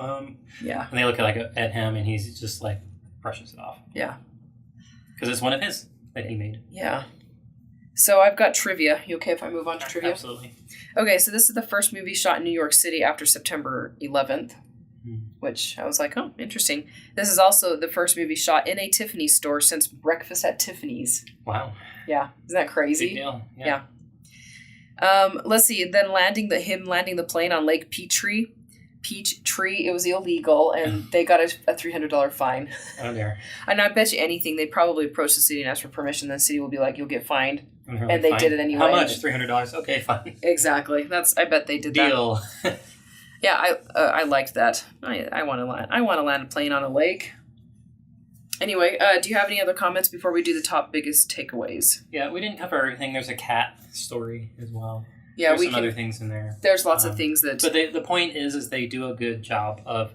Yeah. And they look at him, and he's just like brushes it off. Yeah. Because it's one of his that he made. Yeah. So I've got trivia. You okay if I move on to trivia? Absolutely. Okay, so this is the first movie shot in New York City after September 11th. Which I was like, oh, interesting. This is also the first movie shot in a Tiffany's store since Breakfast at Tiffany's. Wow. Yeah. Isn't that crazy? Big deal. Yeah. Let's see. Then landing the plane on Lake Peachtree. It was illegal, and they got a $300 fine. Oh dear. And I bet you anything, they probably approached the city and asked for permission. The city will be like, "You'll get fined," and they did it anyway. How much? $300. Okay, fine. Exactly. I bet they did Deal. that. Yeah, I liked that. I want to land. I want to land a plane on a lake. Anyway, do you have any other comments before we do the top biggest takeaways? Yeah, we didn't cover everything. There's a cat story as well. Yeah, there's some other things in there. There's lots of things that... But the point is they do a good job of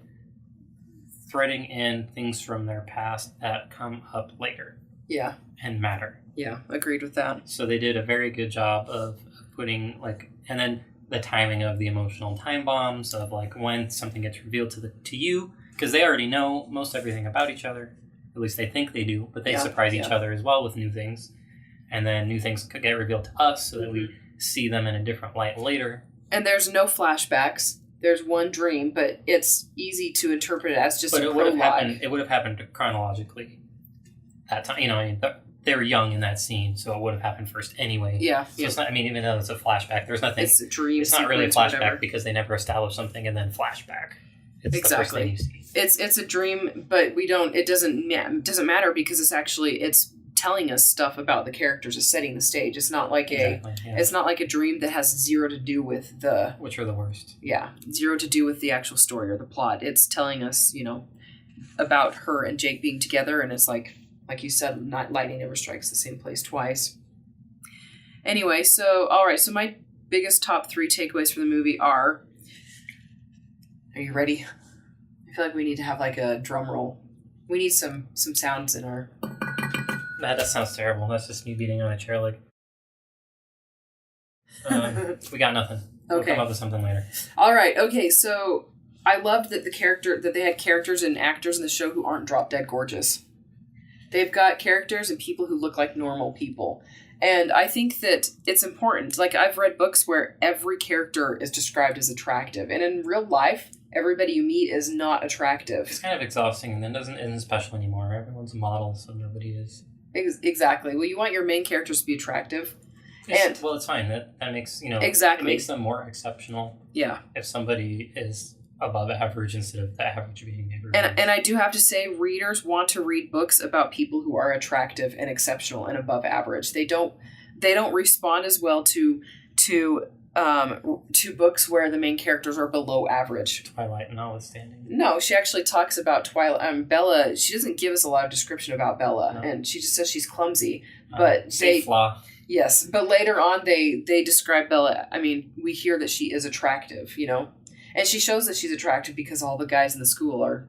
threading in things from their past that come up later. Yeah. And matter. Yeah, agreed with that. So they did a very good job of putting, like... And then the timing of the emotional time bombs of, like, when something gets revealed to you. Because they already know most everything about each other. At least they think they do. But they surprise each other as well with new things. And then new things could get revealed to us so that we see them in a different light later. And there's no flashbacks. There's one dream, but it's easy to interpret it as just a prologue. It would have happened chronologically. That time, you know, I mean, they were young in that scene, so it would have happened first anyway. Yeah. So it's not. I mean, even though it's a flashback, there's nothing. It's a dream. It's not really a flashback because they never established something and then flashback. It's the first thing you see. It's a dream, but we don't. It doesn't matter because it's telling us stuff about the characters. It's setting the stage. It's not like it's not like a dream that has zero to do with which are the worst. Yeah, zero to do with the actual story or the plot. It's telling us, you know, about her and Jake being together, and it's like you said, lightning never strikes the same place twice. Anyway, so my biggest top 3 takeaways from the movie are you ready? I feel like we need to have like a drum roll. We need some sounds in our... That sounds terrible. That's just me beating on a chair like... we got nothing. We'll come up with something later. All right. Okay, so I loved that they had characters and actors in the show who aren't drop dead gorgeous. They've got characters and people who look like normal people. And I think that it's important. Like, I've read books where every character is described as attractive. And in real life, everybody you meet is not attractive. It's kind of exhausting, and then isn't special anymore. Everyone's a model, so nobody is. Exactly. Well, you want your main characters to be attractive. It's fine. That makes, it makes them more exceptional. Yeah. If somebody is above average instead of the average being average. And I do have to say, readers want to read books about people who are attractive and exceptional and above average. They don't respond as well to books where the main characters are below average. Twilight notwithstanding. No, she actually talks about Twilight. Bella, she doesn't give us a lot of description about Bella, and she just says she's clumsy. But flaw. Yes, but later on they describe Bella. I mean, we hear that she is attractive, you know? And she shows that she's attractive because all the guys in the school are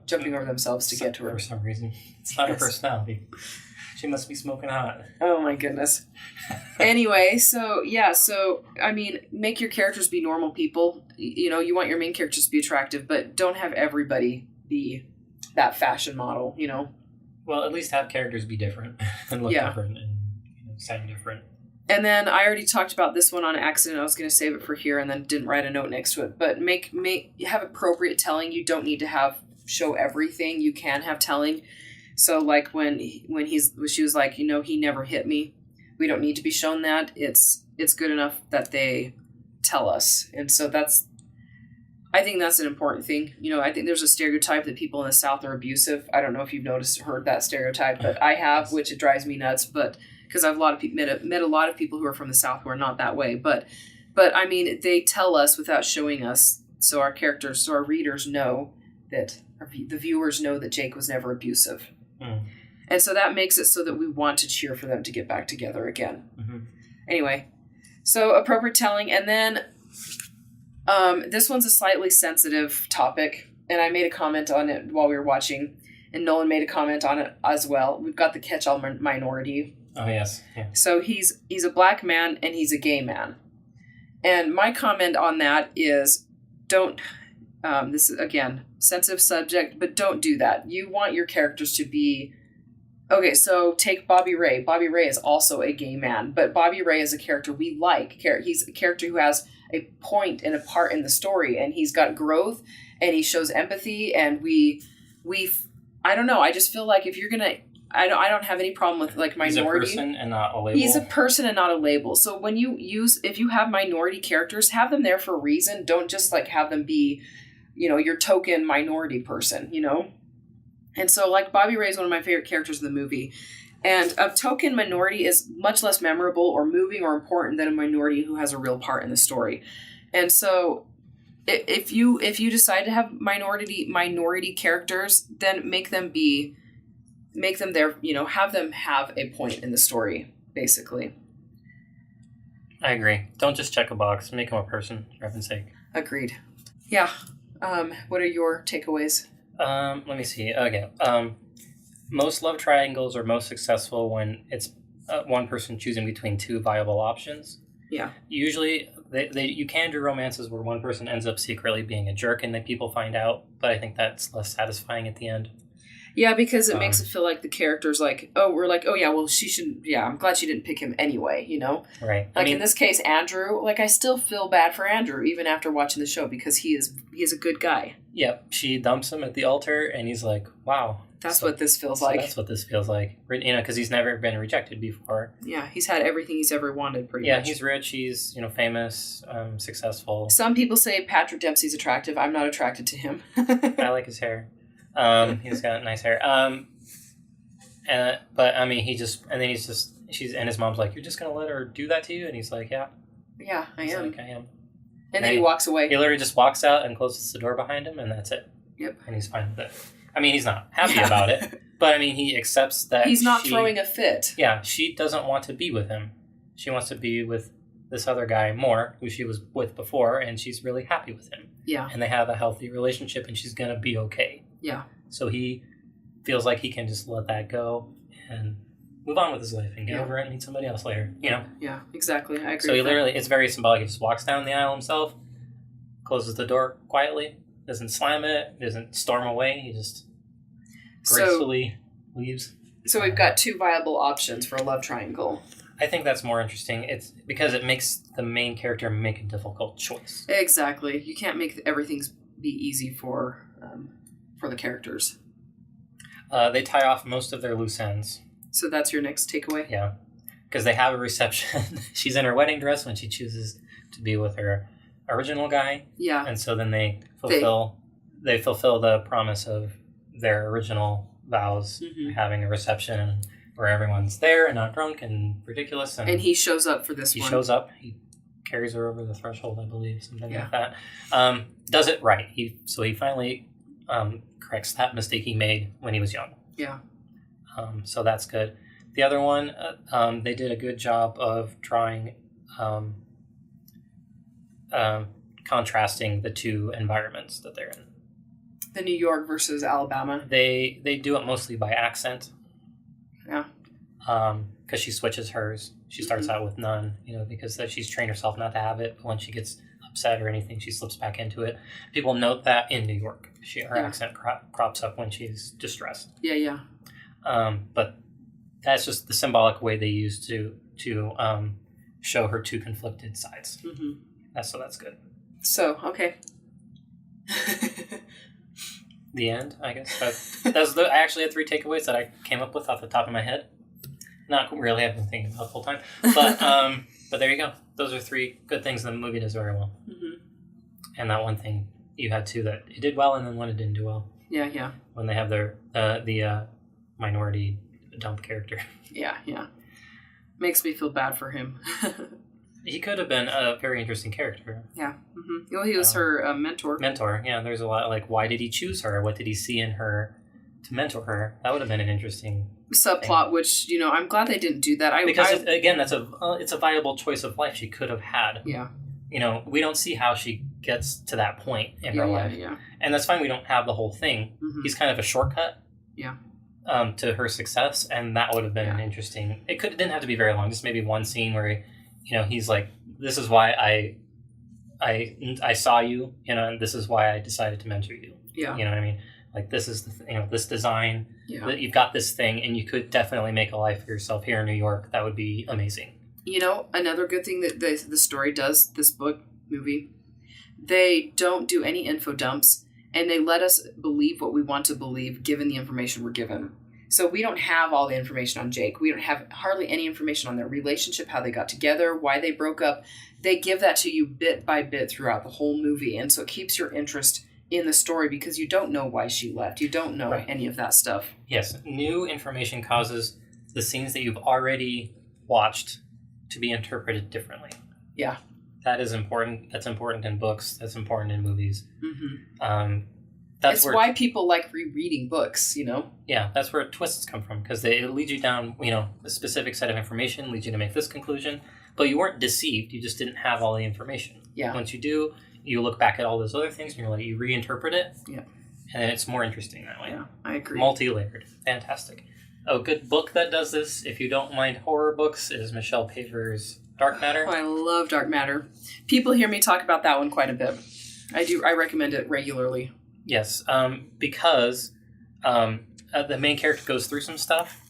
jumping over themselves to get to her. For some reason. It's not her personality. She must be smoking hot. Oh my goodness. Anyway, so I mean, make your characters be normal people. You know, you want your main characters to be attractive, but don't have everybody be that fashion model, you know? Well, at least have characters be different and look different and sound different. And then I already talked about this one on accident. I was going to save it for here and then didn't write a note next to it. But have appropriate telling. You don't need to show everything. You can have telling. So like when she was like, you know, he never hit me. We don't need to be shown that. It's good enough that they tell us. And so I think that's an important thing. You know, I think there's a stereotype that people in the South are abusive. I don't know if you've heard that stereotype, but I have, which it drives me nuts. But because I've met a lot of people who are from the South who are not that way. But I mean, they tell us without showing us, so our readers know that, the viewers know that Jake was never abusive. Mm. And so that makes it so that we want to cheer for them to get back together again. Mm-hmm. Anyway, so appropriate telling. And then this one's a slightly sensitive topic, and I made a comment on it while we were watching, and Nolan made a comment on it as well. We've got the catch-all minority. Oh, yes. Yeah. So he's a black man and he's a gay man. And my comment on that is don't, this is, again, sensitive subject, but don't do that. You want your characters to be, okay, so take Bobby Ray. Bobby Ray is also a gay man, but Bobby Ray is a character we like. He's a character who has a point and a part in the story, and he's got growth, and he shows empathy, and I don't know, I just feel like if you're going to, I don't have any problem with like minority. He's a person and not a label. He's a person and not a label. So when if you have minority characters, have them there for a reason. Don't just like have them be, your token minority person, And so like Bobby Ray is one of my favorite characters in the movie. And a token minority is much less memorable or moving or important than a minority who has a real part in the story. And so if you decide to have minority characters, then make them there, have them have a point in the story, basically. I agree. Don't just check a box. Make them a person, for heaven's sake. Agreed. Yeah. What are your takeaways? Let me see. Okay. Most love triangles are most successful when it's one person choosing between two viable options. Yeah. Usually, you can do romances where one person ends up secretly being a jerk and then people find out, but I think that's less satisfying at the end. Yeah, because it makes it feel like the character's like, well, she shouldn't, I'm glad she didn't pick him anyway, Right. Like in this case, Andrew, like I still feel bad for Andrew even after watching the show because he is a good guy. Yep. She dumps him at the altar and he's like, wow. That's what this feels like. That's what this feels like. Because he's never been rejected before. Yeah, he's had everything he's ever wanted pretty much. Yeah, he's rich, he's, famous, successful. Some people say Patrick Dempsey's attractive. I'm not attracted to him. I like his hair. He's got nice hair. But I mean, and his mom's like, "You're just gonna let her do that to you?" And he's like, "Yeah, yeah, I am. I am." And then he walks away. He literally just walks out and closes the door behind him, and that's it. Yep. And he's fine with it. I mean, he's not happy about it, but I mean, he accepts that he's not throwing a fit. Yeah, she doesn't want to be with him. She wants to be with this other guy more, who she was with before, and she's really happy with him. Yeah. And they have a healthy relationship, and she's gonna be okay. Yeah. So he feels like he can just let that go and move on with his life and get over it and meet somebody else later, Yeah, exactly. I agree. So he literally, it's very symbolic. He just walks down the aisle himself, closes the door quietly, doesn't slam it, doesn't storm away. He just gracefully leaves. So we've got two viable options for a love triangle. I think that's more interesting. It's because it makes the main character make a difficult choice. Exactly. You can't make everything be easy for the characters. They tie off most of their loose ends. So that's your next takeaway? Yeah. Because they have a reception. She's in her wedding dress when she chooses to be with her original guy. Yeah. And so then they fulfill the promise of their original vows, having a reception where everyone's there and not drunk and ridiculous. And he shows up for this one. He shows up. He carries her over the threshold, I believe, something like that. Does it right. He finally corrects that mistake he made when he was young. Yeah. So that's good. The other one, they did a good job of drawing, contrasting the two environments that they're in. The New York versus Alabama. They do it mostly by accent. Yeah. Because she switches hers. She starts out with none, because she's trained herself not to have it. But when she gets upset or anything, she slips back into it. People note that in New York. Her accent crops up when she's distressed. Yeah, yeah. But that's just the symbolic way they use to show her two conflicted sides. Mm-hmm. That's good. So, okay. The end, I guess. I actually had 3 takeaways that I came up with off the top of my head. Not really, I've been thinking about the whole time. But there you go. Those are 3 good things the movie does very well. Mm-hmm. And that one thing you had too that it did well, and then one it didn't do well. Yeah, yeah. When they have the minority dump character. Yeah, yeah. Makes me feel bad for him. He could have been a very interesting character. Yeah. Mm-hmm. Well, he was her mentor. Mentor, yeah. There's a lot like, why did he choose her? What did he see in her to mentor her? That would have been an interesting subplot, thing. Which, I'm glad they didn't do that. Again, it's a viable choice of life she could have had. Yeah. We don't see how she gets to that point in her life. Yeah. And that's fine. We don't have the whole thing. Mm-hmm. He's kind of a shortcut. Yeah. To her success, and that would have been an interesting. It didn't have to be very long. Just maybe one scene where he's like, "This is why I saw you, and this is why I decided to mentor you." Yeah. You know what I mean? Like, this is this design. Yeah. That you've got this thing, and you could definitely make a life for yourself here in New York. That would be amazing. Another good thing that the story does, this movie, they don't do any info dumps. And they let us believe what we want to believe, given the information we're given. So we don't have all the information on Jake. We don't have hardly any information on their relationship, how they got together, why they broke up. They give that to you bit by bit throughout the whole movie. And so it keeps your interest in the story because you don't know why she left. You don't know any of that stuff. Yes. New information causes the scenes that you've already watched to be interpreted differently. Yeah. That is important. That's important in books. That's important in movies. Mm-hmm. That's it's why people like rereading books, Yeah, that's where twists come from, because they lead you down, a specific set of information, lead you to make this conclusion, but you weren't deceived. You just didn't have all the information. Yeah. Once you do, you look back at all those other things, and you reinterpret it. Yeah. And it's more interesting that way. Yeah, I agree. Multi-layered. Fantastic. A good book that does this, if you don't mind horror books, is Michelle Paver's Dark Matter. Oh, I love Dark Matter. People hear me talk about that one quite a bit. I recommend it regularly. Yes, because the main character goes through some stuff,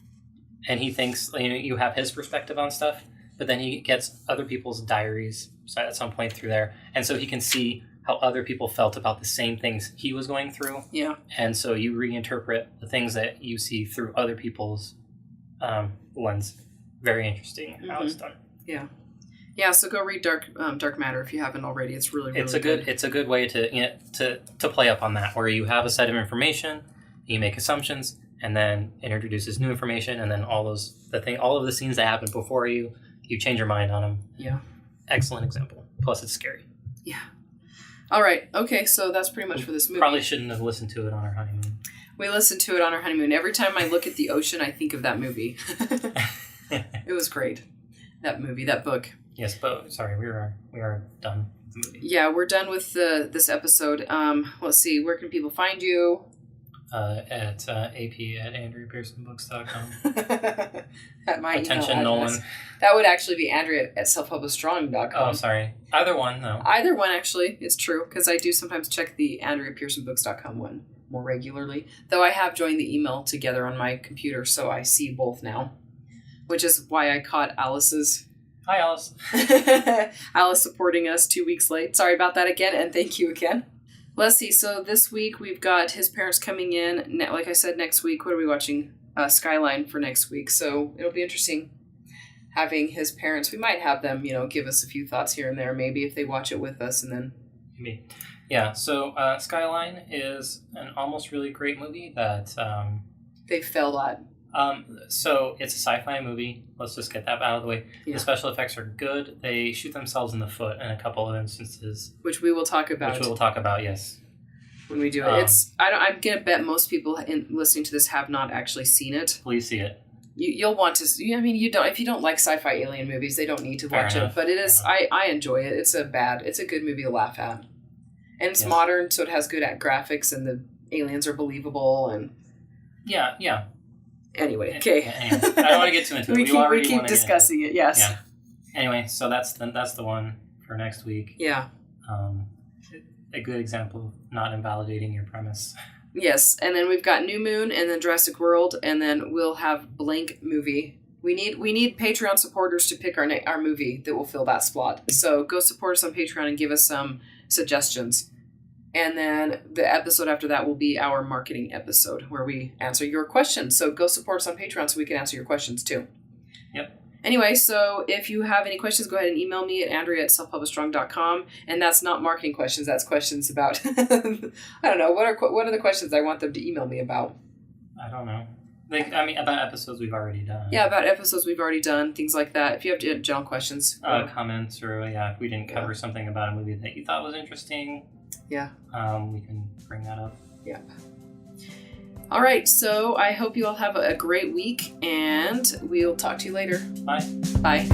and he thinks you have his perspective on stuff, but then he gets other people's diaries at some point through there, and so he can see how other people felt about the same things he was going through. Yeah. And so you reinterpret the things that you see through other people's lens. Very interesting how it's done. Yeah. Yeah, so go read Dark Matter if you haven't already. It's really good. It's a good way to play up on that, where you have a set of information, you make assumptions, and then it introduces new information, and then all of the scenes that happened before you change your mind on them. Yeah. Excellent example. Plus, it's scary. Yeah. All right. Okay, so that's pretty much for this movie. Probably shouldn't have listened to it on our honeymoon. We listened to it on our honeymoon. Every time I look at the ocean, I think of that movie. It was great. That movie, that book. Yes, but sorry, we are done with the movie. Yeah, we're done with this episode. Let's see, where can people find you? At ap@andreapearsonbooks.com. At my Attention, email Nolan. address. That would actually be Andrea at selfpublishedstrong.com. Oh, sorry. Either one, though. Either one, actually. It's true, because I do sometimes check the andreapearsonbooks.com one more regularly. Though I have joined the email together on my computer, so I see both now. Which is why I caught Alice's... Hi, Alice. Alice supporting us 2 weeks late. Sorry about that again, and thank you again. Let's see. So this week we've got his parents coming in. Like I said, next week, what are we watching? Skyline for next week. So it'll be interesting having his parents. We might have them, give us a few thoughts here and there, maybe if they watch it with us, and then maybe. Yeah. So Skyline is an almost really great movie that they failed at. So it's a sci-fi movie. Let's just get that out of the way. Yeah. The special effects are good. They shoot themselves in the foot in a couple of instances, which we will talk about. Yes, when we do it. I'm gonna bet most people listening to this have not actually seen it. Please see it. You'll want to. You don't. If you don't like sci-fi alien movies, they don't need to watch it. But it is. I enjoy it. It's a good movie to laugh at, and it's modern, so it has good graphics, and the aliens are believable. And yeah. Anyway, okay. Anyway, I don't want to get too into it. We keep discussing it. Yes. Yeah. Anyway, so that's the one for next week. Yeah. A good example of not invalidating your premise. Yes, and then we've got New Moon, and then Jurassic World, and then we'll have blank movie. We need Patreon supporters to pick our movie that will fill that slot. So go support us on Patreon and give us some suggestions. And then the episode after that will be our marketing episode where we answer your questions. So go support us on Patreon so we can answer your questions too. Yep. Anyway, so if you have any questions, go ahead and email me at andrea@selfpublishedstrong.com. And that's not marketing questions. That's questions about, I don't know, what are the questions I want them to email me about? I don't know. About episodes we've already done. Yeah, about episodes we've already done, things like that. If you have general questions. Comments, or if we didn't cover something about a movie that you thought was interesting. Yeah. We can bring that up. Yeah. All right. So I hope you all have a great week, and we'll talk to you later. Bye. Bye.